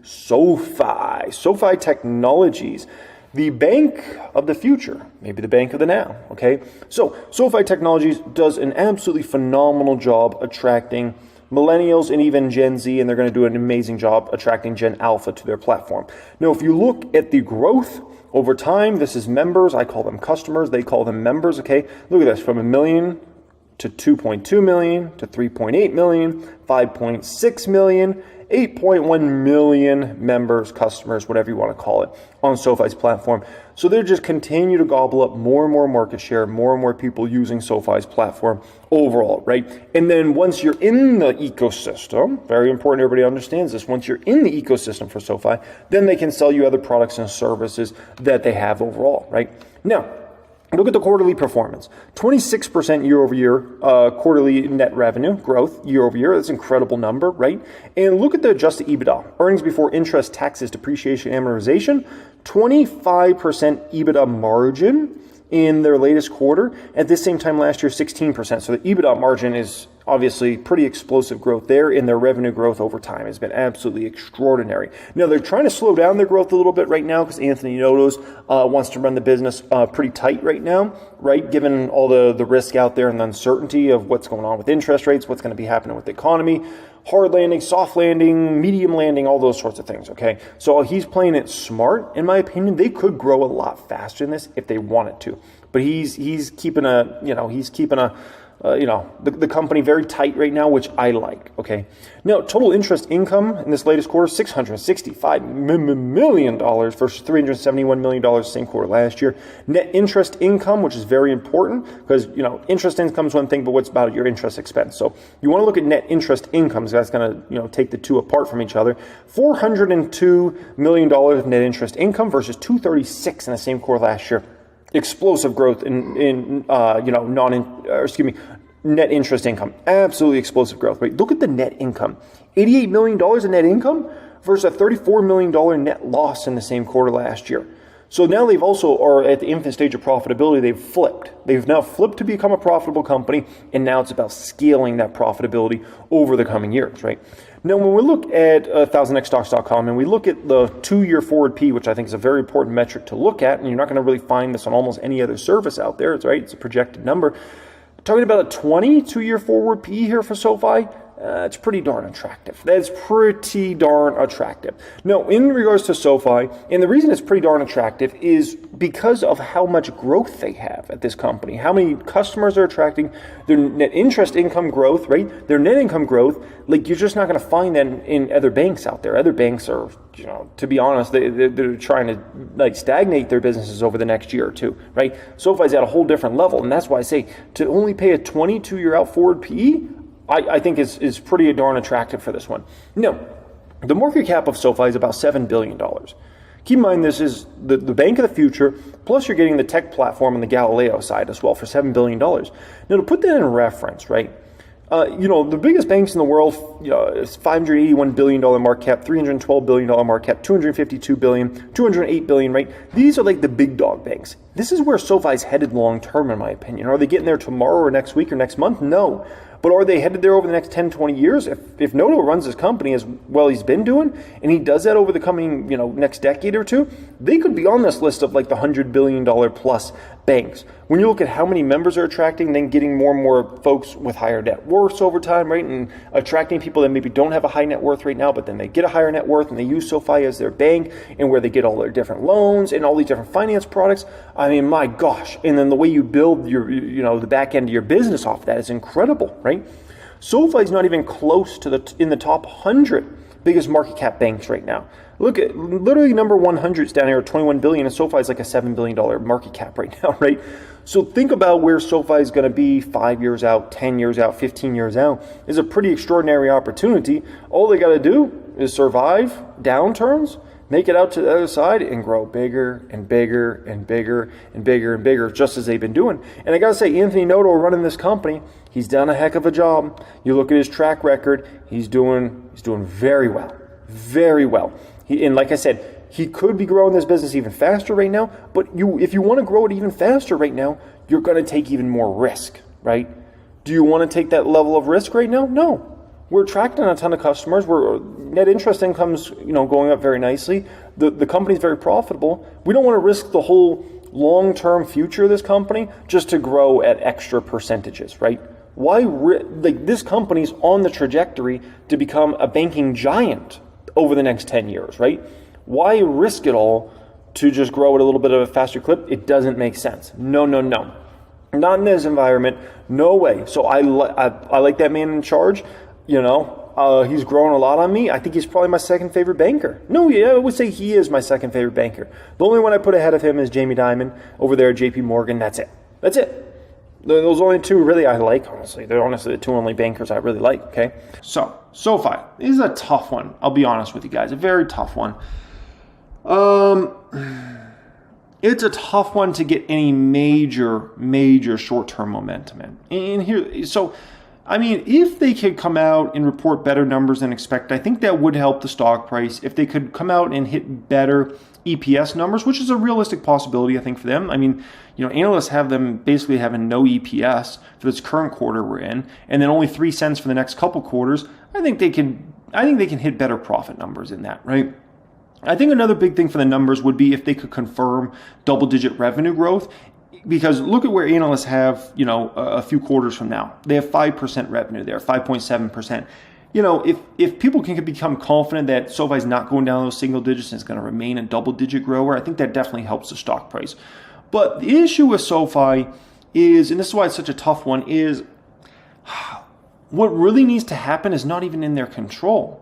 SoFi. SoFi Technologies, the bank of the future, maybe the bank of the now, okay? So SoFi Technologies does an absolutely phenomenal job attracting millennials and even Gen Z, and they're going to do an amazing job attracting Gen Alpha to their platform. Now, if you look at the growth over time, this is members. I call them customers. They call them members, okay? Look at this, from 1 million to 2.2 million to 3.8 million, 5.6 million, 8.1 million members, customers, whatever you want to call it, on SoFi's platform. So they just continue to gobble up more and more market share, more and more people using SoFi's platform overall, right? And then once you're in the ecosystem, very important everybody understands this, once you're in the ecosystem for SoFi, then they can sell you other products and services that they have overall, right? Now, look at the quarterly performance. 26% year-over-year quarterly net revenue growth year-over-year. That's an incredible number, right? And look at the adjusted EBITDA, earnings before interest, taxes, depreciation, amortization. 25% EBITDA margin in their latest quarter. At this same time last year, 16%. So the EBITDA margin is obviously pretty explosive growth there, and their revenue growth over time has been absolutely extraordinary. Now, they're trying to slow down their growth a little bit right now because Anthony Notos wants to run the business pretty tight right now, right? Given all the risk out there and the uncertainty of what's going on with interest rates, what's going to be happening with the economy, hard landing, soft landing, medium landing, all those sorts of things, okay? So he's playing it smart, in my opinion. They could grow a lot faster than this if they wanted to. But he's keeping the company very tight right now, which I like, okay? Now, total interest income in this latest quarter, $665 million versus $371 million same quarter last year. Net interest income, which is very important because, interest income is one thing, but what's about your interest expense? So you want to look at net interest income, so that's going to, take the two apart from each other. $402 million of net interest income versus $236 in the same quarter last year. Explosive growth in net interest income. Absolutely explosive growth. Right? Look at the net income. $88 million in net income versus a $34 million net loss in the same quarter last year. So now they've also are at the infant stage of profitability. They've flipped. They've now flipped to become a profitable company, and now it's about scaling that profitability over the coming years, right? Now, when we look at 1000xstocks.com and we look at the 2-year forward P, which I think is a very important metric to look at, and you're not going to really find this on almost any other service out there, right? It's a projected number. Talking about a 22-year forward P here for SoFi, it's pretty darn attractive. That's pretty darn attractive. Now, in regards to SoFi, and the reason it's pretty darn attractive is because of how much growth they have at this company, how many customers they're attracting, their net interest income growth, right? Their net income growth, like you're just not going to find that in other banks out there. Other banks are, to be honest, they're trying to stagnate their businesses over the next year or two, right? SoFi's at a whole different level, and that's why I say to only pay a 22-year out forward PE, I think is pretty darn attractive for this one. Now, the market cap of SoFi is about $7 billion. Keep in mind, this is the bank of the future, plus you're getting the tech platform and the Galileo side as well for $7 billion. Now, to put that in reference, right, the biggest banks in the world, is $581 billion market cap, $312 billion market cap, $252 billion, $208 billion, right? These are like the big dog banks. This is where SoFi's headed long term, in my opinion. Are they getting there tomorrow or next week or next month? No. But are they headed there over the next 10, 20 years? If Noto runs his company as well he's been doing, and he does that over the coming, next decade or two, they could be on this list of like the $100 billion plus banks. When you look at how many members are attracting, then getting more and more folks with higher net worths over time, right? And attracting people that maybe don't have a high net worth right now, but then they get a higher net worth and they use SoFi as their bank and where they get all their different loans and all these different finance products. I mean, my gosh. And then the way you build your, the back end of your business off that is incredible, right? SoFi's not even close to in the top 100 biggest market cap banks right now. Look at literally number 100's down here at 21 billion, and SoFi is like a $7 billion market cap right now, right? So think about where SoFi is going to be 5 years out, 10 years out, 15 years out. Is a pretty extraordinary opportunity. All they got to do is survive downturns, make it out to the other side, and grow bigger and bigger and bigger and bigger and bigger, just as they've been doing. And I got to say, Anthony Noto running this company, he's done a heck of a job. You look at his track record, he's doing very well, very well. And like I said, he could be growing this business even faster right now, but if you want to grow it even faster right now, you're going to take even more risk, right? Do you want to take that level of risk right now? No. we're attracting a ton of customers. We're net interest income's going up very nicely. The company's very profitable. We don't want to risk the whole long-term future of this company just to grow at extra percentages, right? Why this company's on the trajectory to become a banking giant over the next 10 years, right? Why risk it all to just grow at a little bit of a faster clip? It doesn't make sense. No. Not in this environment. No way. So I like that man in charge. He's grown a lot on me. I think he's probably my second favorite banker. No, yeah, I would say he is my second favorite banker. The only one I put ahead of him is Jamie Dimon over there at JP Morgan. That's it. Those only two really I like, honestly. They're honestly the two only bankers I really like, okay? So, SoFi. This is a tough one. I'll be honest with you guys. A very tough one. It's a tough one to get any major short-term momentum in. And here, so, I mean, if they could come out and report better numbers than expected, I think that would help the stock price. If they could come out and hit better EPS numbers, which is a realistic possibility, I think, for them. I mean, analysts have them basically having no EPS for this current quarter we're in, and then only 3 cents for the next couple quarters. I think they can hit better profit numbers in that, right? I think another big thing for the numbers would be if they could confirm double-digit revenue growth, because look at where analysts have, a few quarters from now. They have 5% revenue there, 5.7%. If people can become confident that SoFi is not going down those single digits and is going to remain a double-digit grower, I think that definitely helps the stock price. But the issue with SoFi is, and this is why it's such a tough one, is what really needs to happen is not even in their control.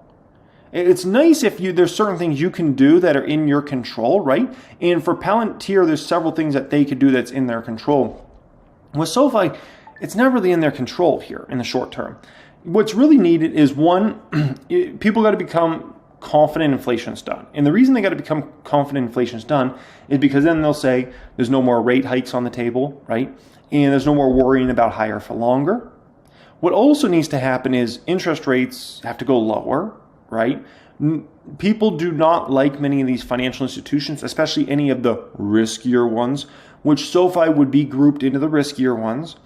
It's nice if there's certain things you can do that are in your control, right? And for Palantir, there's several things that they could do that's in their control. With SoFi, it's not really in their control here in the short term. What's really needed is, one, people got to become confident inflation's done. And the reason they got to become confident inflation's done is because then they'll say there's no more rate hikes on the table, right? And there's no more worrying about higher for longer. What also needs to happen is interest rates have to go lower, right? People do not like many of these financial institutions, especially any of the riskier ones, which SoFi would be grouped into the riskier ones.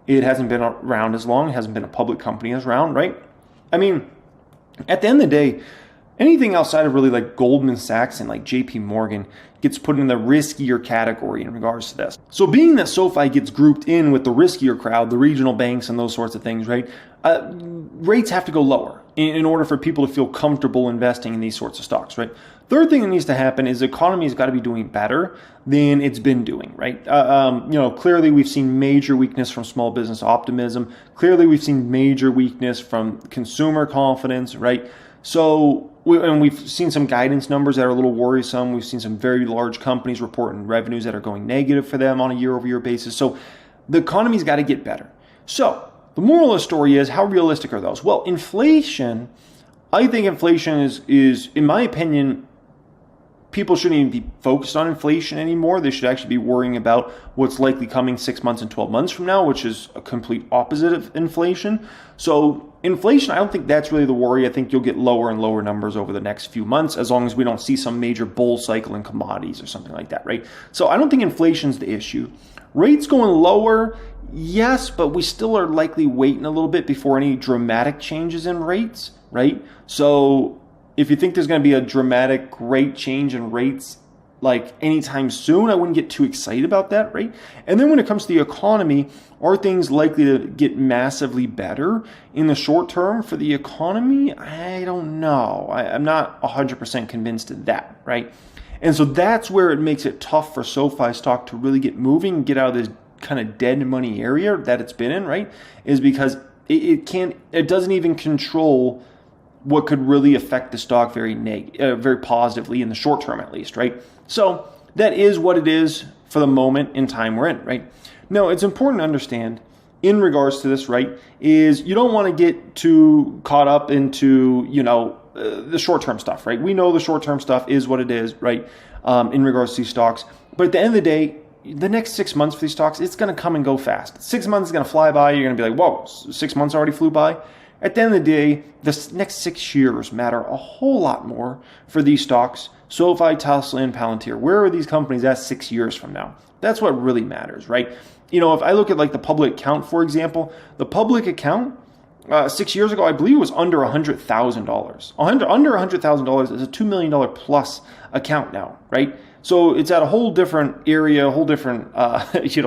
It hasn't been around as long. It hasn't been a public company as around, right? I mean, at the end of the day, anything outside of really like Goldman Sachs and like JP Morgan gets put in the riskier category in regards to this. So being that SoFi gets grouped in with the riskier crowd, the regional banks and those sorts of things, right? Rates have to go lower in order for people to feel comfortable investing in these sorts of stocks, right? Third thing that needs to happen is the economy has got to be doing better than it's been doing, right? Clearly we've seen major weakness from small business optimism. Clearly we've seen major weakness from consumer confidence, right? So, we've seen some guidance numbers that are a little worrisome. We've seen some very large companies reporting revenues that are going negative for them on a year-over-year basis. So the economy's got to get better. So the moral of the story is, how realistic are those? Well, inflation, I think inflation is in my opinion, people shouldn't even be focused on inflation anymore. They should actually be worrying about what's likely coming 6 months and 12 months from now, which is a complete opposite of inflation. So inflation, I don't think that's really the worry. I think you'll get lower and lower numbers over the next few months, as long as we don't see some major bull cycle in commodities or something like that, right? So I don't think inflation's the issue. Rates going lower, yes, but we still are likely waiting a little bit before any dramatic changes in rates, right? So if you think there's going to be a dramatic rate change in rates like anytime soon, I wouldn't get too excited about that, right? And then when it comes to the economy, are things likely to get massively better in the short term for the economy? I don't know. I'm not 100% convinced of that, right? And so that's where it makes it tough for SoFi stock to really get moving and get out of this kind of dead money area that it's been in, right? Is because it doesn't even control what could really affect the stock very positively in the short term, at least, right? So that is what it is for the moment in time we're in, right? Now, it's important to understand in regards to this, right, is you don't want to get too caught up into, the short-term stuff, right? We know the short-term stuff is what it is, right, in regards to these stocks. But at the end of the day, the next 6 months for these stocks, it's going to come and go fast. 6 months is going to fly by. You're going to be like, whoa, 6 months already flew by. At the end of the day, the next 6 years matter a whole lot more for these stocks. SoFi, Tesla, and Palantir. Where are these companies at 6 years from now? That's what really matters, right? If I look at like the public account, for example, the public account 6 years ago, I believe it was under $100,000. Under $100,000 is a $2 million plus account now, right? So it's at a whole different area, a whole different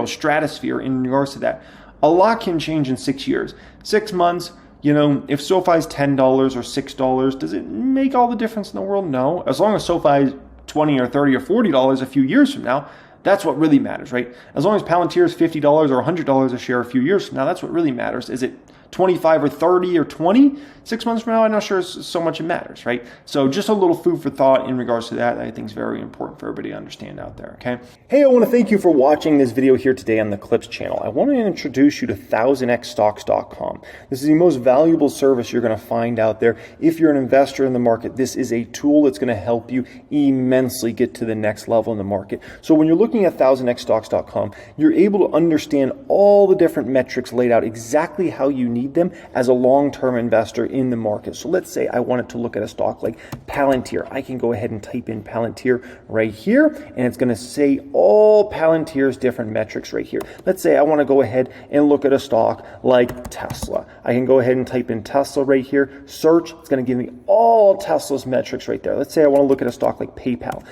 stratosphere in regards to that. A lot can change in 6 years. 6 months, if SoFi's $10 or $6, does it make all the difference in the world? No. As long as SoFi's $20 or $30 or $40 a few years from now, that's what really matters, right? As long as Palantir is $50 or $100 a share a few years from now, that's what really matters. Is it 25 or 30 or 20 6 months from now? I'm not sure so much it matters, right? So just a little food for thought in regards to that I think is very important for everybody to understand out there, okay? Hey, I want to thank you for watching this video here today on the Clips channel. I want to introduce you to 1000xstocks.com. This is the most valuable service you're going to find out there. If you're an investor in the market, this is a tool that's going to help you immensely get to the next level in the market. So when you're looking at 1000xstocks.com, you're able to understand all the different metrics laid out exactly how you need them as a long-term investor in the market. So let's say I wanted to look at a stock like Palantir. I can go ahead and type in Palantir right here, and it's going to say all Palantir's different metrics right here. Let's say I want to go ahead and look at a stock like Tesla. I can go ahead and type in Tesla right here, search. It's going to give me all Tesla's metrics right there. Let's say I want to look at a stock like PayPal.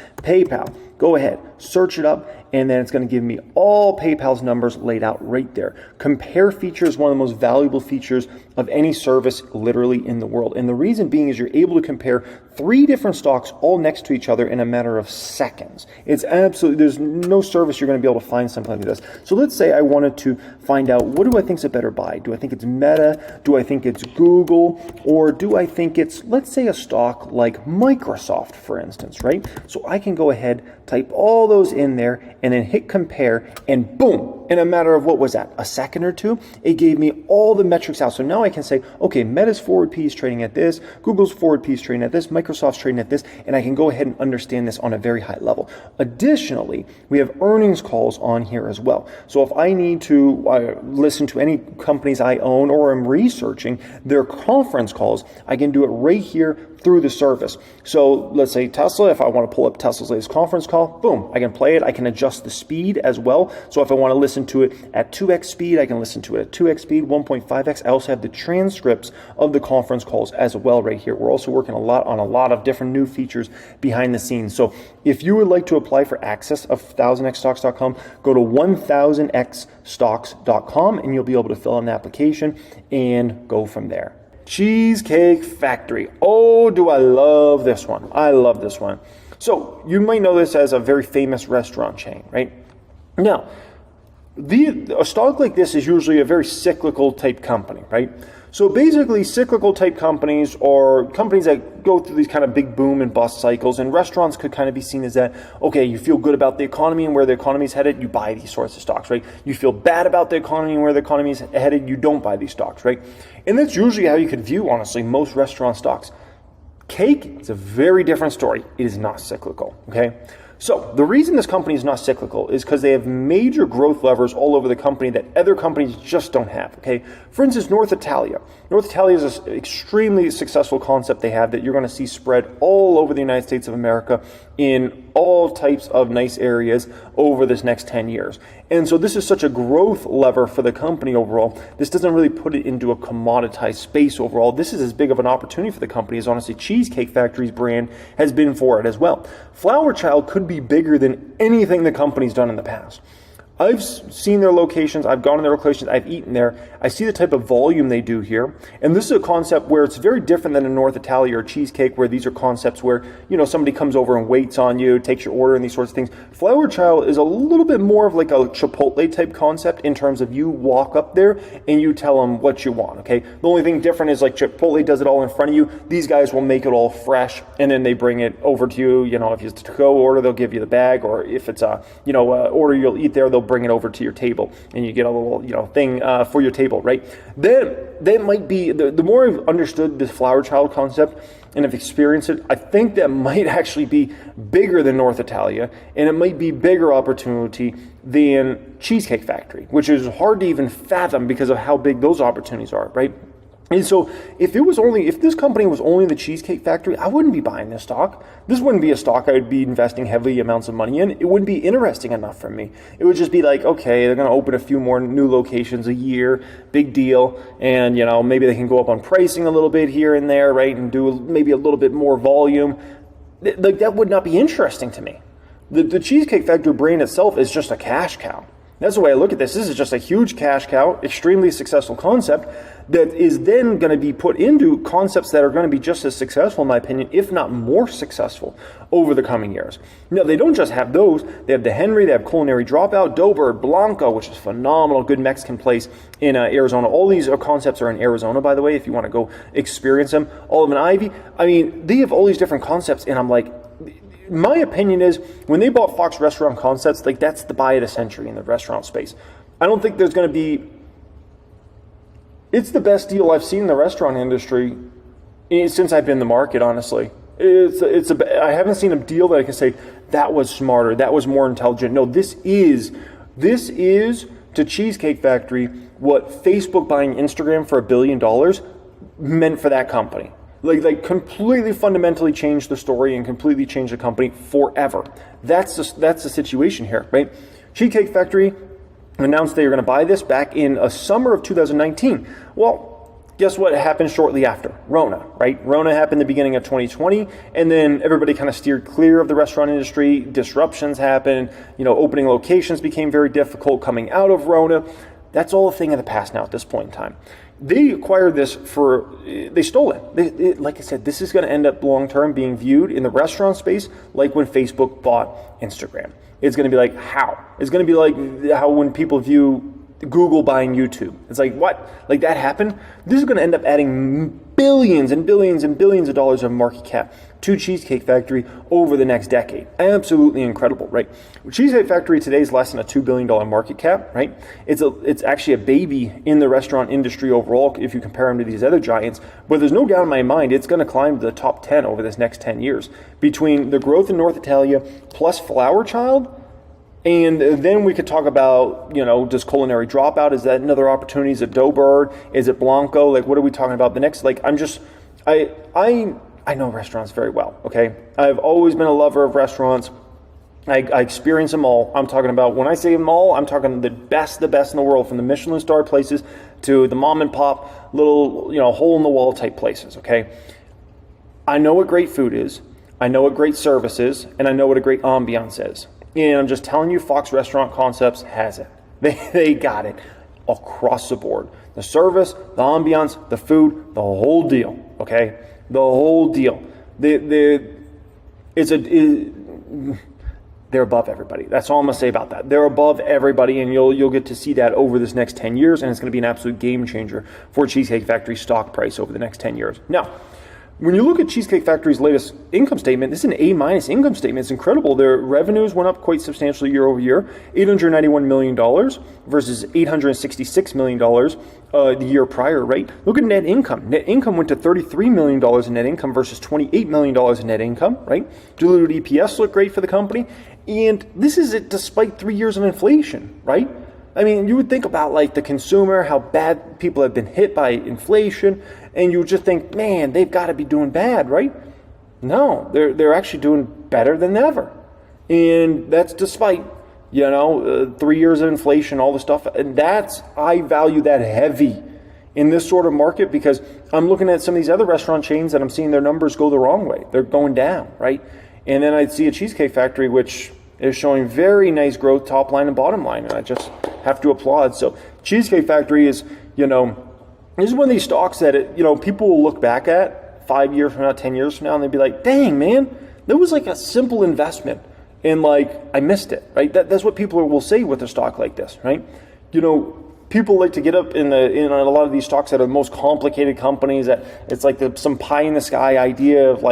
Go ahead, search it up, and then it's going to give me all PayPal's numbers laid out right there. Compare feature is one of the most valuable features of any service literally in the world. And the reason being is you're able to compare 3 different stocks all next to each other in a matter of seconds. It's absolutely, there's no service you're going to be able to find something like this. So let's say I wanted to find out, what do I think is a better buy? Do I think it's Meta? Do I think it's Google? Or do I think it's, let's say, a stock like Microsoft, for instance, right? So I can go ahead, type all those in there, and then hit compare, and boom, in a matter of, what was that, a second or two, it gave me all the metrics out. So now I can say, okay, Meta's forward P is trading at this, Google's forward P is trading at this, Microsoft's trading at this, and I can go ahead and understand this on a very high level. Additionally, we have earnings calls on here as well. So if I need to listen to any companies I own or am researching their conference calls, I can do it right here through the service. So let's say Tesla, if I want to pull up Tesla's latest conference call, boom, I can play it. I can adjust the speed as well. So if I want to listen to it at 2x speed, I can listen to it at 2x speed, 1.5x. I also have the transcripts of the conference calls as well right here. We're also working on a lot of different new features behind the scenes. So if you would like to apply for access of 1000xstocks.com, go to 1000xstocks.com and you'll be able to fill out an application and go from there. Cheesecake Factory. Oh, do I love this one. I love this one. So you might know this as a very famous restaurant chain, right? Now, a stock like this is usually a very cyclical type company, right? So basically, cyclical type companies are companies that go through these kind of big boom and bust cycles, and restaurants could kind of be seen as that, okay, you feel good about the economy and where the economy is headed, you buy these sorts of stocks, right? You feel bad about the economy and where the economy is headed, you don't buy these stocks, right? And that's usually how you could view, honestly, most restaurant stocks. Cake is a very different story. It is not cyclical, okay? So the reason this company is not cyclical is because they have major growth levers all over the company that other companies just don't have, okay? For instance, North Italia. North Italia is an extremely successful concept they have that you're going to see spread all over the United States of America in all types of nice areas over this next 10 years. And so this is such a growth lever for the company overall. This doesn't really put it into a commoditized space overall. This is as big of an opportunity for the company as honestly Cheesecake Factory's brand has been for it as well. Flower Child could be bigger than anything the company's done in the past. I've seen their locations, I've gone to their locations, I've eaten there, I see the type of volume they do here, and this is a concept where it's very different than a North Italia or Cheesecake, where these are concepts where, you know, somebody comes over and waits on you, takes your order and these sorts of things. Flower Child is a little bit more of like a Chipotle type concept in terms of you walk up there and you tell them what you want, okay? The only thing different is like Chipotle does it all in front of you, these guys will make it all fresh and then they bring it over to you. You know, if it's a to-go order, they'll give you the bag, or if it's a, you know, order you'll eat there, they'll bring it over to your table and you get a little, you know, thing for your table, right? Then that might be, the more I've understood this Flower Child concept and have experienced it, I think that might actually be bigger than North Italia, and it might be bigger opportunity than Cheesecake Factory, which is hard to even fathom because of how big those opportunities are, right? And so if this company was only the Cheesecake Factory, I wouldn't be buying this stock. This wouldn't be a stock I would be investing heavy amounts of money in. It wouldn't be interesting enough for me. It would just be like, okay, they're going to open a few more new locations a year, big deal. And, maybe they can go up on pricing a little bit here and there, right? And do maybe a little bit more volume. Like, that would not be interesting to me. The Cheesecake Factory brand itself is just a cash cow. That's the way I look at this. This is just a huge cash cow, extremely successful concept that is then going to be put into concepts that are going to be just as successful, in my opinion, if not more successful over the coming years. Now, they don't just have those. They have the Henry, they have Culinary Dropout, Doughbird, Blanco, which is phenomenal, good Mexican place in Arizona. All these concepts are in Arizona, by the way, if you want to go experience them. Olive and Ivy. I mean, they have all these different concepts, and I'm like, my opinion is when they bought Fox Restaurant Concepts, like that's the buy of the century in the restaurant space. I don't think there's going to be. It's the best deal I've seen in the restaurant industry since I've been in the market. Honestly, I haven't seen a deal that I can say that was smarter, that was more intelligent. No, this is to Cheesecake Factory what Facebook buying Instagram for $1 billion meant for that company. Like completely fundamentally changed the story and completely changed the company forever. That's the situation here, right? Cheesecake Factory announced they were going to buy this back in summer of 2019. Well, guess what happened shortly after? Rona, right? Rona happened the beginning of 2020, and then everybody kind of steered clear of the restaurant industry. Disruptions happened. Opening locations became very difficult coming out of Rona. That's all a thing of the past now at this point in time. They acquired this they stole it. Like I said, this is going to end up long-term being viewed in the restaurant space like when Facebook bought Instagram. It's going to be like how? It's going to be like how when people view Google buying YouTube. It's like, what? Like that happened? This is going to end up adding billions and billions and billions of dollars of market cap to Cheesecake Factory over the next decade. Absolutely incredible, right? Cheesecake Factory today is less than a $2 billion market cap, right? It's actually a baby in the restaurant industry overall if you compare them to these other giants. But there's no doubt in my mind it's going to climb to the top 10 over this next 10 years. Between the growth in North Italia plus Flower Child, and then we could talk about, does Culinary Dropout? Is that another opportunity? Is it Doughbird? Is it Blanco? Like, what are we talking about? The next, I know restaurants very well, okay? I've always been a lover of restaurants. I experience them all. I'm talking about, when I say them all, I'm talking the best in the world, from the Michelin star places to the mom and pop little, hole in the wall type places, okay? I know what great food is. I know what great service is, and I know what a great ambiance is. And I'm just telling you, Fox Restaurant Concepts has it. They got it across the board. The service, the ambiance, the food, the whole deal, okay? The whole deal. They're above everybody. That's all I'm going to say about that. They're above everybody, and you'll get to see that over this next 10 years, and it's going to be an absolute game changer for Cheesecake Factory's stock price over the next 10 years. Now, when you look at Cheesecake Factory's latest income statement, this is an A- income statement. It's incredible. Their revenues went up quite substantially year over year, $891 million versus $866 million the year prior, right? Look at net income. Net income went to $33 million in net income versus $28 million in net income, right? Diluted EPS looked great for the company. And this is it despite 3 years of inflation, right? I mean, you would think about like the consumer, how bad people have been hit by inflation, and you would just think, man, they've got to be doing bad, right? No, they're actually doing better than ever. And that's despite, 3 years of inflation, all the stuff. And I value that heavy in this sort of market, because I'm looking at some of these other restaurant chains and I'm seeing their numbers go the wrong way. They're going down, right? And then I see a Cheesecake Factory, which is showing very nice growth, top line and bottom line. And I just have to applaud. So Cheesecake Factory is, this is one of these stocks that, people will look back at 5 years from now, 10 years from now, and they'd be like, dang, man, that was like a simple investment. And I missed it, right? That's what people will say with a stock like this, right? People like to get up in a lot of these stocks that are the most complicated companies, that it's like some pie in the sky idea of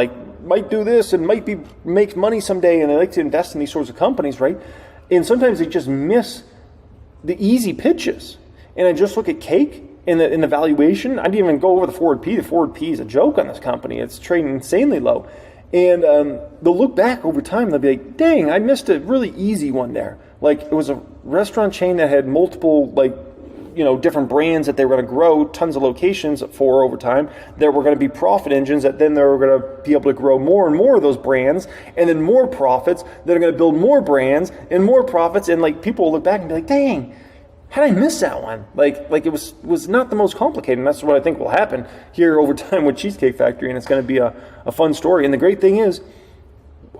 might do this and make money someday, and they like to invest in these sorts of companies, right? And sometimes they just miss the easy pitches. And I just look at Cake in the valuation. I didn't even go over the forward P. The forward P is a joke on this company. It's trading insanely low. And they'll look back over time, they'll be like, dang, I missed a really easy one there. Like, it was a restaurant chain that had multiple, different brands that they were going to grow tons of locations for over time that were going to be profit engines, that then they were going to be able to grow more and more of those brands, and then more profits that are going to build more brands and more profits. And like, people will look back and be like, dang, how did I miss that one? Like it was not the most complicated. And that's what I think will happen here over time with Cheesecake Factory. And it's going to be a fun story. And the great thing is,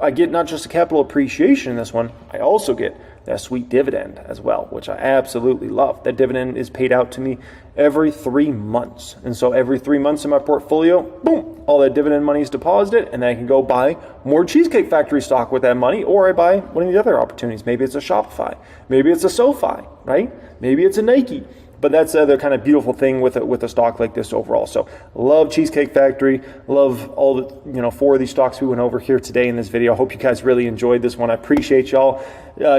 I get not just a capital appreciation in this one, I also get that sweet dividend as well, which I absolutely love. That dividend is paid out to me every 3 months. And so every 3 months in my portfolio, boom, all that dividend money is deposited, and then I can go buy more Cheesecake Factory stock with that money, or I buy one of the other opportunities. Maybe it's a Shopify, maybe it's a Sofi, right? Maybe it's a Nike. But that's the kind of beautiful thing with a stock like this overall. So love Cheesecake Factory, love all the 4 of these stocks we went over here today in this video. I hope you guys really enjoyed this one. I appreciate y'all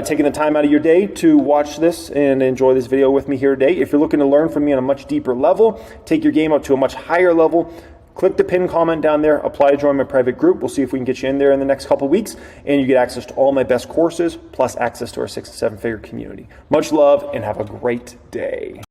taking the time out of your day to watch this and enjoy this video with me here today. If you're looking to learn from me on a much deeper level, take your game up to a much higher level, click the pinned comment down there, apply to join my private group. We'll see if we can get you in there in the next couple of weeks, and you get access to all my best courses, plus access to our 6 and 7 figure community. Much love, and have a great day.